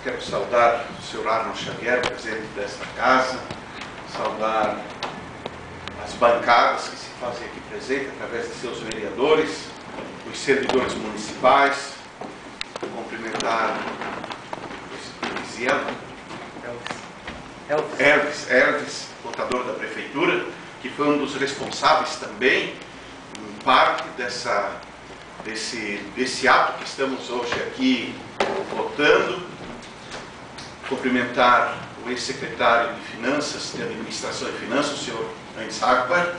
quero saudar o Sr. Arnold Xavier, presidente desta casa, saudar as bancadas que se fazem aqui presentes através de seus vereadores, os servidores municipais, cumprimentar Elvis, votador da prefeitura, que foi um dos responsáveis também, em parte desse ato que estamos hoje aqui votando. Cumprimentar o ex-secretário de Finanças, de Administração e Finanças, o senhor Heinz Akbar,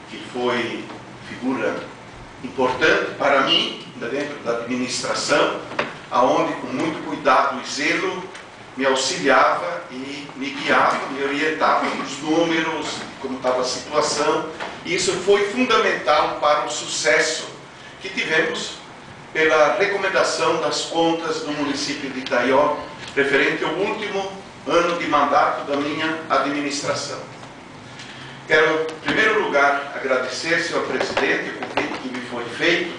que foi figura importante para mim, dentro da administração, aonde com muito cuidado e zelo me auxiliava e me guiava, me orientava nos números, como estava a situação. E isso foi fundamental para o sucesso que tivemos pela recomendação das contas do município de Itaió, referente ao último ano de mandato da minha administração. Quero, em primeiro lugar, agradecer, senhor presidente, o convite que me foi feito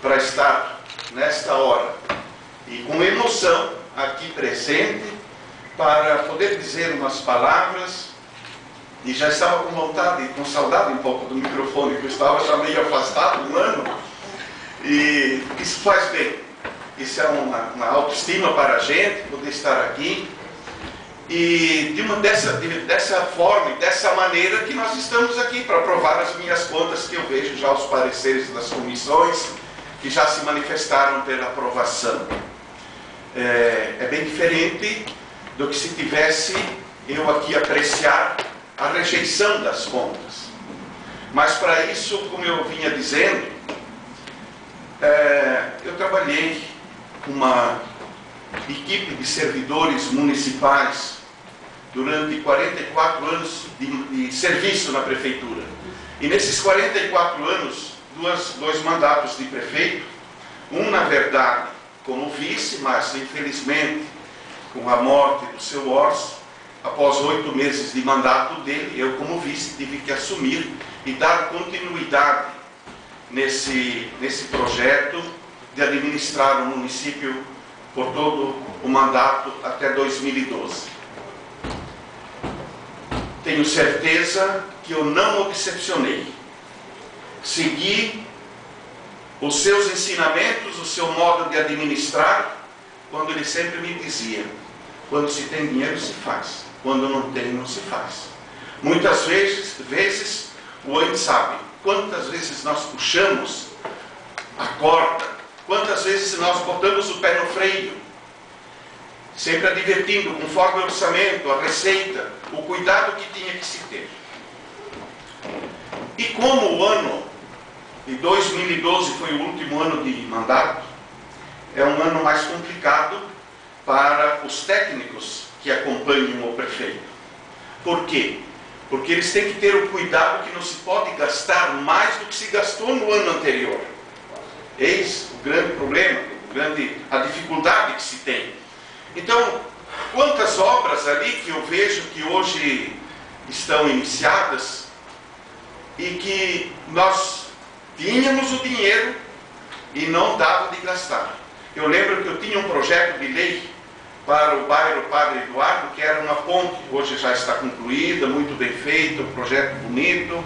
para estar nesta hora e com emoção aqui presente para poder dizer umas palavras. E já estava com vontade, com saudade um pouco do microfone, que eu estava já meio afastado um ano, e isso faz bem. Isso é uma autoestima para a gente, poder estar aqui. E dessa forma e dessa maneira que nós estamos aqui para aprovar as minhas contas, que eu vejo já os pareceres das comissões, que já se manifestaram pela aprovação. É bem diferente do que se tivesse eu aqui apreciar a rejeição das contas. Mas para isso, como eu vinha dizendo, eu trabalhei com uma equipe de servidores municipais durante 44 anos de serviço na prefeitura. E nesses 44 anos, dois mandatos de prefeito, um na verdade como vice, mas infelizmente com a morte do seu Orso, após 8 meses de mandato dele, eu como vice tive que assumir e dar continuidade nesse projeto de administrar o município por todo o mandato até 2012. Tenho certeza que eu não o decepcionei. Segui os seus ensinamentos, o seu modo de administrar, quando ele sempre me dizia: quando se tem dinheiro se faz, quando não tem não se faz. Muitas vezes o Heinz sabe quantas vezes nós puxamos a corda, quantas vezes nós botamos o pé no freio, sempre advertindo, conforme o orçamento, a receita, o cuidado que tinha que se ter. E como o ano de 2012 foi o último ano de mandato, é um ano mais complicado para os técnicos que acompanham o prefeito. Por quê? Porque eles têm que ter o cuidado que não se pode gastar mais do que se gastou no ano anterior. Eis o grande problema, a dificuldade que se tem. Então, quantas obras ali que eu vejo que hoje estão iniciadas e que nós tínhamos o dinheiro e não dava de gastar. Eu lembro que eu tinha um projeto de lei para o bairro Padre Eduardo, que era uma ponte, hoje já está concluída, muito bem feito, um projeto bonito.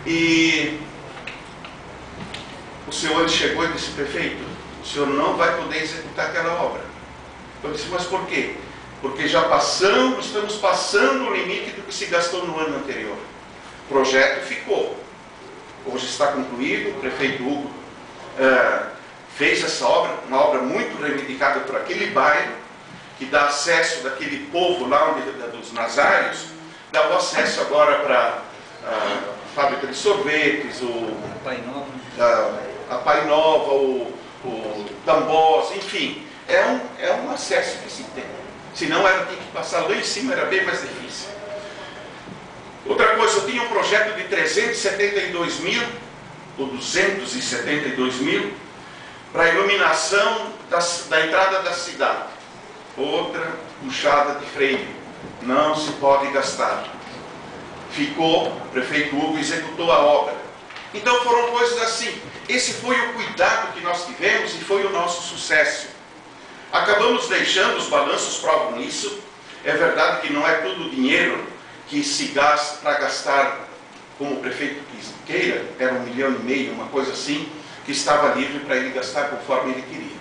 E o senhor Heinz chegou e disse: prefeito, o senhor não vai poder executar aquela obra. Eu disse: mas por quê? Porque já estamos passando o limite do que se gastou no ano anterior. O projeto ficou. Hoje está concluído, o prefeito Hugo fez essa obra, uma obra muito reivindicada por aquele bairro, que dá acesso daquele povo lá dos Nazários, dá o acesso agora para a fábrica de sorvetes, a Pai Nova, o Tambós, enfim, é um acesso que se tem. Senão tinha que passar lá em cima, era bem mais difícil. Outra coisa, eu tinha um projeto de 372 mil, ou 272 mil, para a iluminação da entrada da cidade. Outra puxada de freio. Não se pode gastar. Ficou, o prefeito Hugo executou a obra. Então foram coisas assim. Esse foi o cuidado que nós tivemos e foi o nosso sucesso. Acabamos deixando, os balanços provam isso. É verdade que não é todo o dinheiro que se gasta para gastar como o prefeito queira, era 1,5 milhão, uma coisa assim, que estava livre para ele gastar conforme ele queria,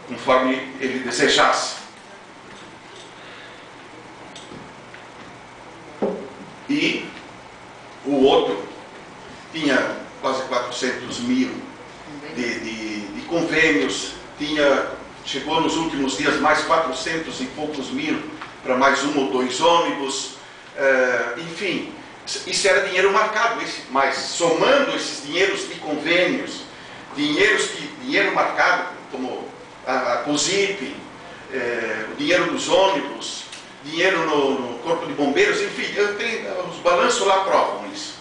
conforme ele desejasse. E o outro tinha quase 400 mil de convênios, chegou nos últimos dias mais 400 e poucos mil para mais 1 ou 2 ônibus, enfim, isso era dinheiro marcado, mas somando esses dinheiros de convênios, dinheiro marcado, como a COSIP, o dinheiro dos ônibus, dinheiro no Corpo de Bombeiros, enfim, os balanços lá provam isso.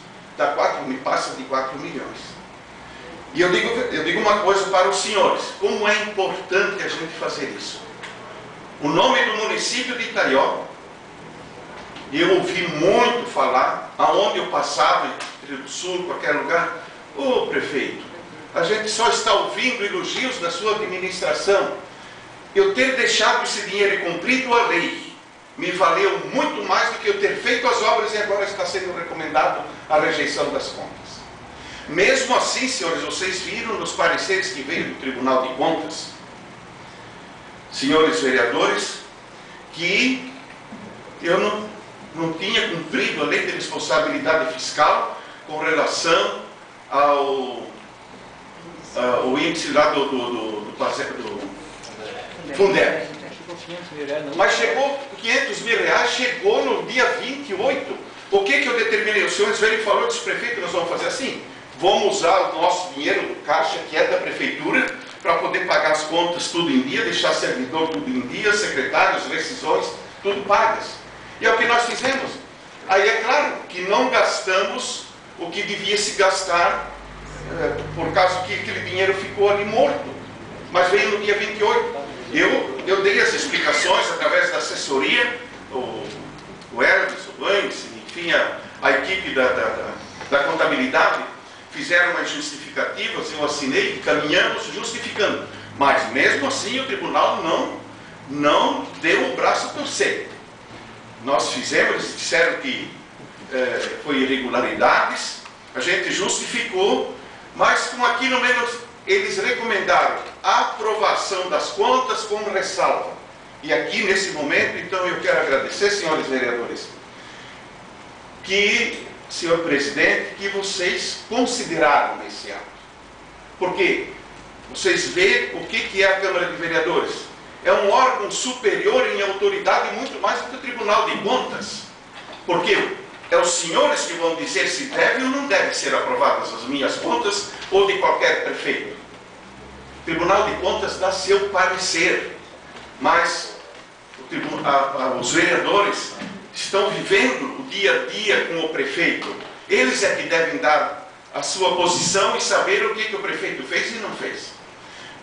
Me passa de 4 milhões. E eu digo uma coisa para os senhores, como é importante a gente fazer isso. O nome do município de Itaió, eu ouvi muito falar, aonde eu passava, em Rio do Sul, qualquer lugar, ô prefeito, a gente só está ouvindo elogios da sua administração. Eu ter deixado esse dinheiro e cumprido a lei, me valeu muito mais do que eu ter feito as obras e agora está sendo recomendado a rejeição das contas. Mesmo assim, senhores, vocês viram nos pareceres que veio do Tribunal de Contas, senhores vereadores, que eu não tinha cumprido a lei de responsabilidade fiscal com relação ao índice lá do Fundeb. Mas chegou, 500 mil reais, chegou no dia 28. O que eu determinei? O senhor veio e falou, disse, prefeito, nós vamos fazer assim, vamos usar o nosso dinheiro do caixa, que é da prefeitura, para poder pagar as contas tudo em dia, deixar servidor tudo em dia, secretários, rescisões, tudo pagas. E é o que nós fizemos. Aí é claro que não gastamos o que devia se gastar, por causa que aquele dinheiro ficou ali morto. Mas veio no dia 28. Eu dei as explicações através da assessoria, o Hermes, o Banks, enfim, a equipe da contabilidade, fizeram as justificativas, eu assinei, caminhamos justificando. Mas mesmo assim o tribunal não deu o braço a torcer. Nós fizemos, eles disseram que foi irregularidades, a gente justificou, mas com aquilo menos eles recomendaram a aprovação das contas com ressalva. E aqui nesse momento, então, eu quero agradecer, senhores vereadores, senhor presidente, que vocês consideraram esse ato. Porque vocês veem o que é a Câmara de Vereadores. É um órgão superior em autoridade muito mais do que o Tribunal de Contas. Porque é os senhores que vão dizer se deve ou não deve ser aprovadas as minhas contas ou de qualquer prefeito. O Tribunal de Contas dá seu parecer, mas os vereadores estão vivendo o dia a dia com o prefeito. Eles é que devem dar a sua posição e saber o que o prefeito fez e não fez.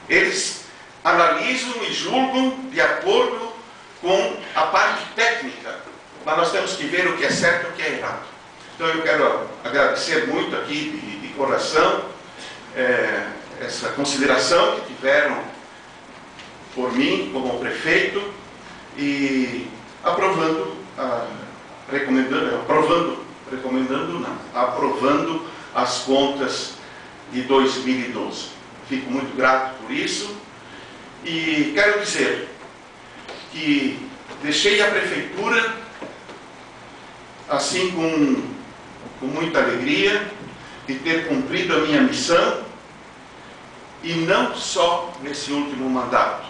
Eles analisam e julgam de acordo com a parte técnica, mas nós temos que ver o que é certo e o que é errado. Então eu quero agradecer muito aqui de coração essa consideração que tiveram por mim como prefeito e aprovando as contas de 2012. Fico muito grato por isso e quero dizer que deixei a prefeitura assim com muita alegria de ter cumprido a minha missão e não só nesse último mandato.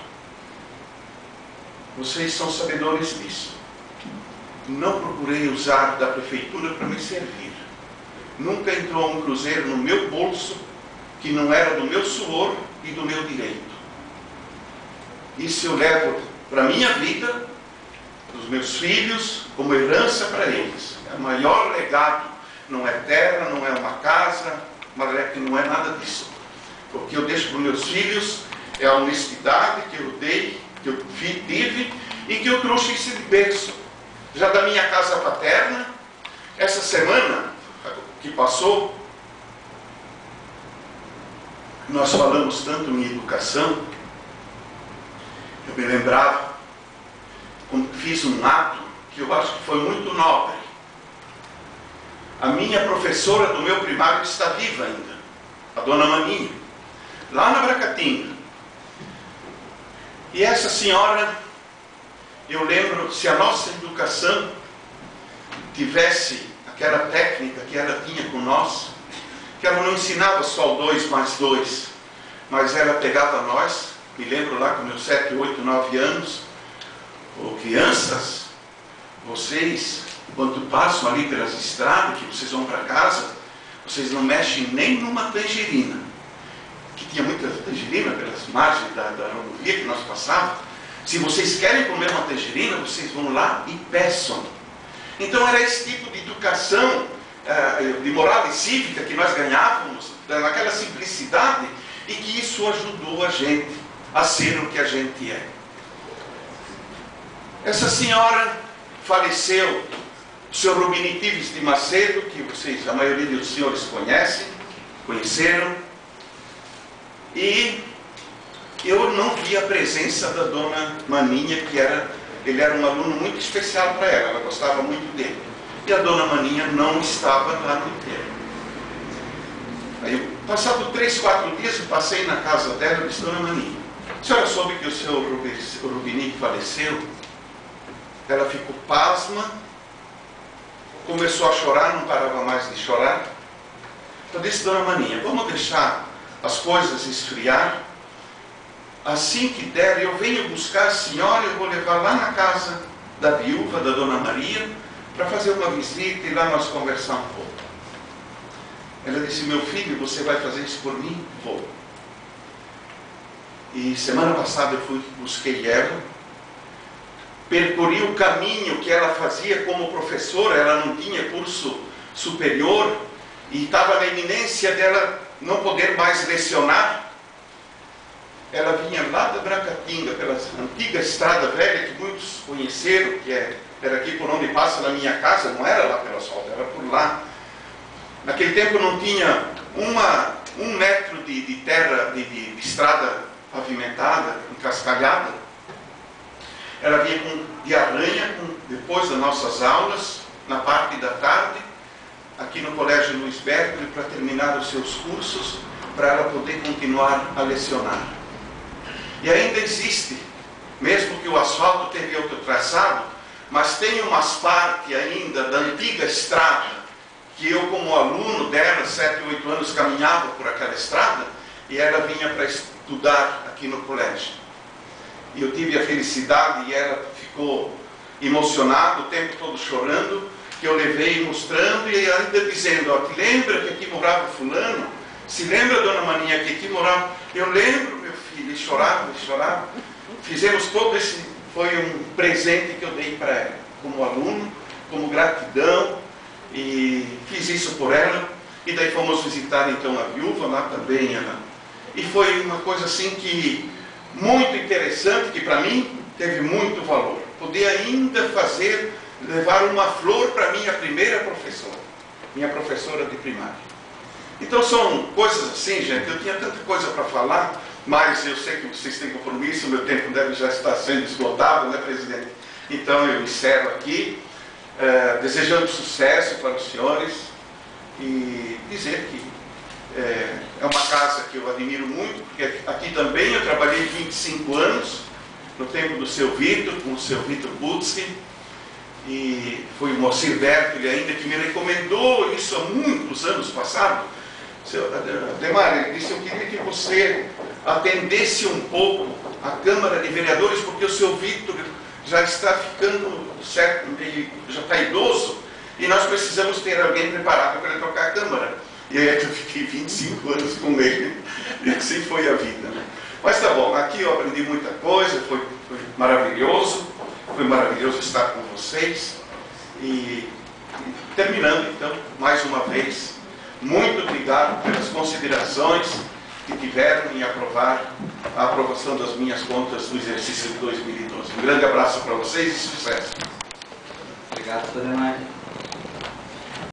Vocês são sabedores disso. Não procurei usar da prefeitura para me servir. Nunca entrou um cruzeiro no meu bolso que não era do meu suor e do meu direito. Isso eu levo para a minha vida, dos meus filhos, como herança para eles. É o maior legado. Não é terra, não é uma casa, mas não é nada disso. O que eu deixo para os meus filhos é a honestidade que eu dei, que eu tive e que eu trouxe isso de berço. Já da minha casa paterna, essa semana que passou, nós falamos tanto em educação me lembrava, fiz um ato que eu acho que foi muito nobre. A minha professora do meu primário está viva ainda, a dona Maninha, lá na Bracatinga. E essa senhora, eu lembro, se a nossa educação tivesse aquela técnica que ela tinha com nós, que ela não ensinava só o 2 mais 2, mas ela pegava nós, me lembro lá com meus 7, 8, 9 anos, crianças, vocês, quando passam ali pelas estradas, que vocês vão para casa, vocês não mexem nem numa tangerina, que tinha muita tangerina pelas margens da rodovia que nós passávamos. Se vocês querem comer uma tangerina, vocês vão lá e peçam. Então era esse tipo de educação, de moral e cívica que nós ganhávamos, naquela simplicidade, e que isso ajudou a gente a ser o que a gente é. Essa senhora faleceu, o Sr. Rubini Tives de Macedo, que vocês, a maioria dos senhores conheceram, e eu não vi a presença da dona Maninha, ele era um aluno muito especial para ela gostava muito dele. E a dona Maninha não estava lá no enterro. Aí, passado 3, 4 dias, eu passei na casa dela e disse: dona Maninha, a senhora soube que o senhor Rubini faleceu? Ela ficou pasma, começou a chorar, não parava mais de chorar. Eu disse: dona Maninha, vamos deixar as coisas esfriar. Assim que der, eu venho buscar a senhora, eu vou levar lá na casa da viúva, da dona Maria, para fazer uma visita e lá nós conversar um pouco. Ela disse: meu filho, você vai fazer isso por mim? Vou. E semana passada eu busquei ela, percorri o caminho que ela fazia como professora. Ela não tinha curso superior e estava na iminência dela não poder mais lecionar. Ela vinha lá da Bracatinga, pela antiga estrada velha que muitos conheceram, que era aqui por onde passa na minha casa, não era lá pelo asfalto, era por lá. Naquele tempo não tinha um metro de terra, de estrada pavimentada, encascalhada. Ela vinha de arranha, depois das nossas aulas, na parte da tarde, aqui no Colégio Luiz Berkeley, para terminar os seus cursos, para ela poder continuar a lecionar. E ainda existe, mesmo que o asfalto teve outro traçado, mas tem umas partes ainda da antiga estrada, que eu como aluno dela, 7, 8 anos, caminhava por aquela estrada, e ela vinha para estudar aqui no colégio. E eu tive a felicidade, e ela ficou emocionada, o tempo todo chorando, que eu levei mostrando, e ainda dizendo: ó, te lembra que aqui morava fulano? Se lembra, dona Maninha, que aqui morava? Eu lembro, meu filho. E chorava, e chorava. Fizemos todo esse, foi um presente que eu dei para ela, como aluno, como gratidão, e fiz isso por ela. E daí fomos visitar então a viúva lá também, e foi uma coisa assim que muito interessante, que para mim teve muito valor. Poder ainda levar uma flor para minha primeira professora, minha professora de primária. Então são coisas assim, gente. Eu tinha tanta coisa para falar, mas eu sei que vocês têm compromisso, meu tempo deve já estar sendo esgotado, né, presidente? Então eu encerro aqui, desejando sucesso para os senhores e dizer que é uma casa que eu admiro muito, porque aqui também eu trabalhei 25 anos, no tempo do seu Vitor, com o seu Vitor Butzke, e foi o Moacir Berkeley ainda que me recomendou isso há muitos anos passados. Ademar, ele disse: eu queria que você atendesse um pouco a Câmara de Vereadores, porque o seu Vitor já está ficando certo, já está idoso, e nós precisamos ter alguém preparado para trocar a Câmara. E aí eu fiquei 25 anos com ele, e assim foi a vida, né? Mas tá bom, aqui eu aprendi muita coisa, foi maravilhoso estar com vocês. E terminando então, mais uma vez, muito obrigado pelas considerações que tiveram em aprovar a aprovação das minhas contas do exercício de 2012. Um grande abraço para vocês e sucesso. Obrigado, Dr. Ademar.